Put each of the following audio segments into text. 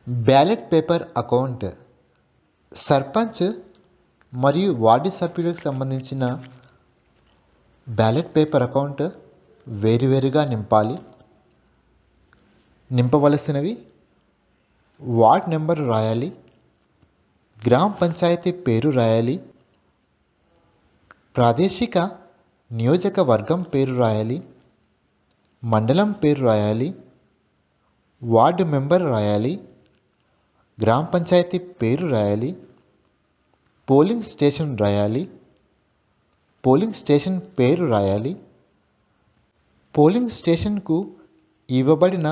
Ballot paper account sarpanch మరియు ward సభ్యులకు సంబంధించిన బ్యాలెట్ పేపర్ అకౌంట్ వేరువేరుగా నింపాలి. నింపవలసినవి: వార్డ్ నెంబరు రాయాలి, గ్రామ పంచాయతీ పేరు రాయాలి, ప్రాదేశిక నియోజకవర్గం పేరు రాయాలి, మండలం పేరు రాయాలి, వార్డు మెంబర్ రాయాలి, గ్రామ పంచాయతీ పేరు రాయాలి, పోలింగ్ స్టేషన్ రాయాలి, పోలింగ్ స్టేషన్ పేరు రాయాలి, పోలింగ్ స్టేషన్కు ఇవ్వబడిన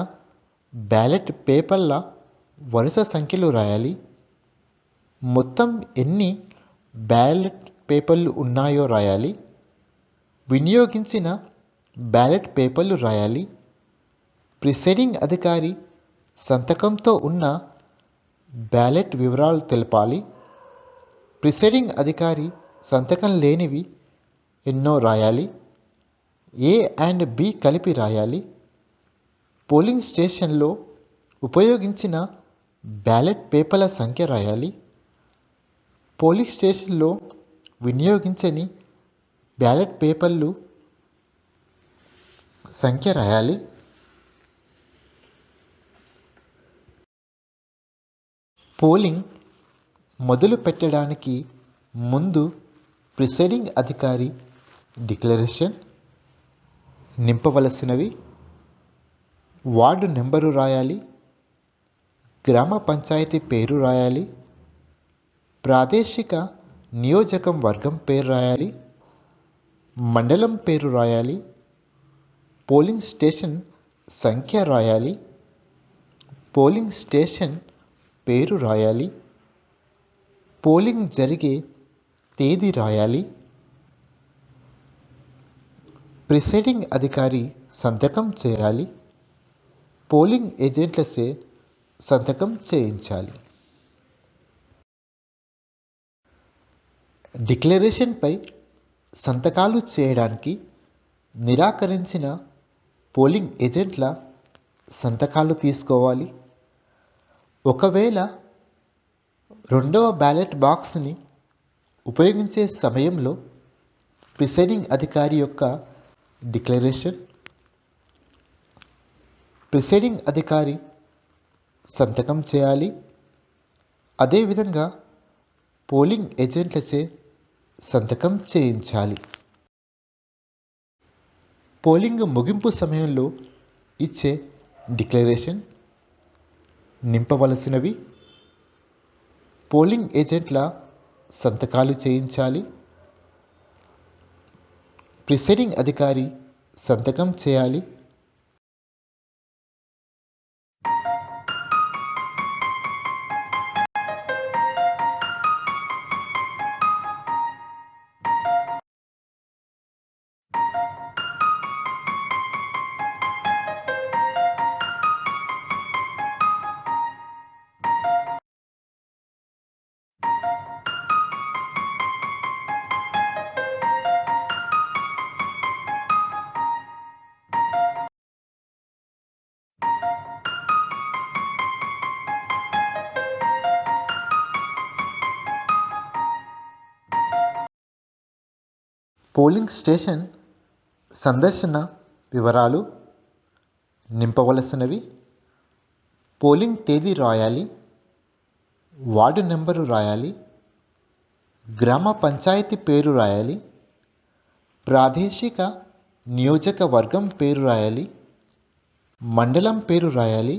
బ్యాలెట్ పేపర్ల వరుస సంఖ్యలు రాయాలి, మొత్తం ఎన్ని బ్యాలెట్ పేపర్లు ఉన్నాయో రాయాలి, వినియోగించిన బ్యాలెట్ పేపర్లు రాయాలి, ప్రిసైడింగ్ అధికారి సంతకంతో ఉన్న బ్యాలెట్ వివరాలు తెలపాలి, ప్రిసైడింగ్ అధికారి సంతకం లేనివి ఎన్నో రాయాలి, ఏ అండ్ బి కలిపి రాయాలి, పోలింగ్ స్టేషన్లో ఉపయోగించిన బ్యాలెట్ పేపర్ల సంఖ్య రాయాలి, పోలింగ్ స్టేషన్లో వినియోగించని బ్యాలెట్ పేపర్లు సంఖ్య రాయాలి, పోలింగ్ మొదలు పెట్టడానికి ముందు ప్రిసైడింగ్ అధికారి డిక్లరేషన్ నింపవలసినవి: వార్డు నెంబరు రాయాలి, గ్రామ పంచాయతీ పేరు రాయాలి, ప్రాదేశిక నియోజకవర్గం పేరు రాయాలి, మండలం పేరు రాయాలి, పోలింగ్ స్టేషన్ సంఖ్య రాయాలి, పోలింగ్ స్టేషన్ పేరు రాయాలి, పోలింగ్ జరిగే తేదీ రాయాలి, ప్రిసైడింగ్ అధికారి సంతకం చేయాలి, పోలింగ్ ఏజెంట్లచే సంతకం చేయించాలి. డిక్లరేషన్పై సంతకాలు చేయడానికి నిరాకరించిన పోలింగ్ ఏజెంట్ల సంతకాలు తీసుకోవాలి. ఒకవేళ రెండవ బ్యాలెట్ బాక్స్ని ఉపయోగించే సమయంలో ప్రిసైడింగ్ అధికారి యొక్క డిక్లరేషన్, ప్రిసైడింగ్ అధికారి సంతకం చేయాలి. అదేవిధంగా పోలింగ్ ఏజెంట్లచే సంతకం చేయించాలి. పోలింగ్ ముగింపు సమయంలో ఇచ్చే డిక్లరేషన్ నింపవలసినవి: పోలింగ్ ఏజెంట్ల సంతకాలు చేయించాలి, ప్రిసైడింగ్ అధికారి సంతకం చేయాలి, పోలింగ్ స్టేషన్ సందర్శన వివరాలు నింపవలసినవి: పోలింగ్ తేదీ రాయాలి, వార్డు నెంబరు రాయాలి, గ్రామ పంచాయతీ పేరు రాయాలి, ప్రాదేశిక నియోజకవర్గం పేరు రాయాలి, మండలం పేరు రాయాలి,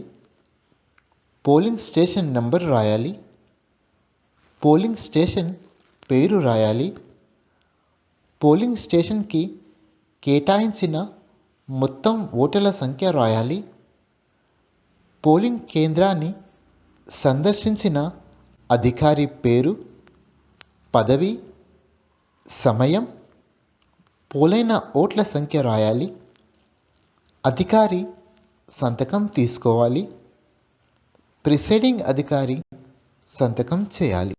పోలింగ్ స్టేషన్ నెంబర్ రాయాలి, పోలింగ్ స్టేషన్ పేరు రాయాలి, పోలింగ్ స్టేషన్కి కేటాయించిన మొత్తం ఓటర్ల సంఖ్య రాయాలి, పోలింగ్ కేంద్రాన్ని సందర్శించిన అధికారి పేరు, పదవి, సమయం, పోలైన ఓట్ల సంఖ్య రాయాలి, అధికారి సంతకం తీసుకోవాలి, ప్రిసైడింగ్ అధికారి సంతకం చేయాలి.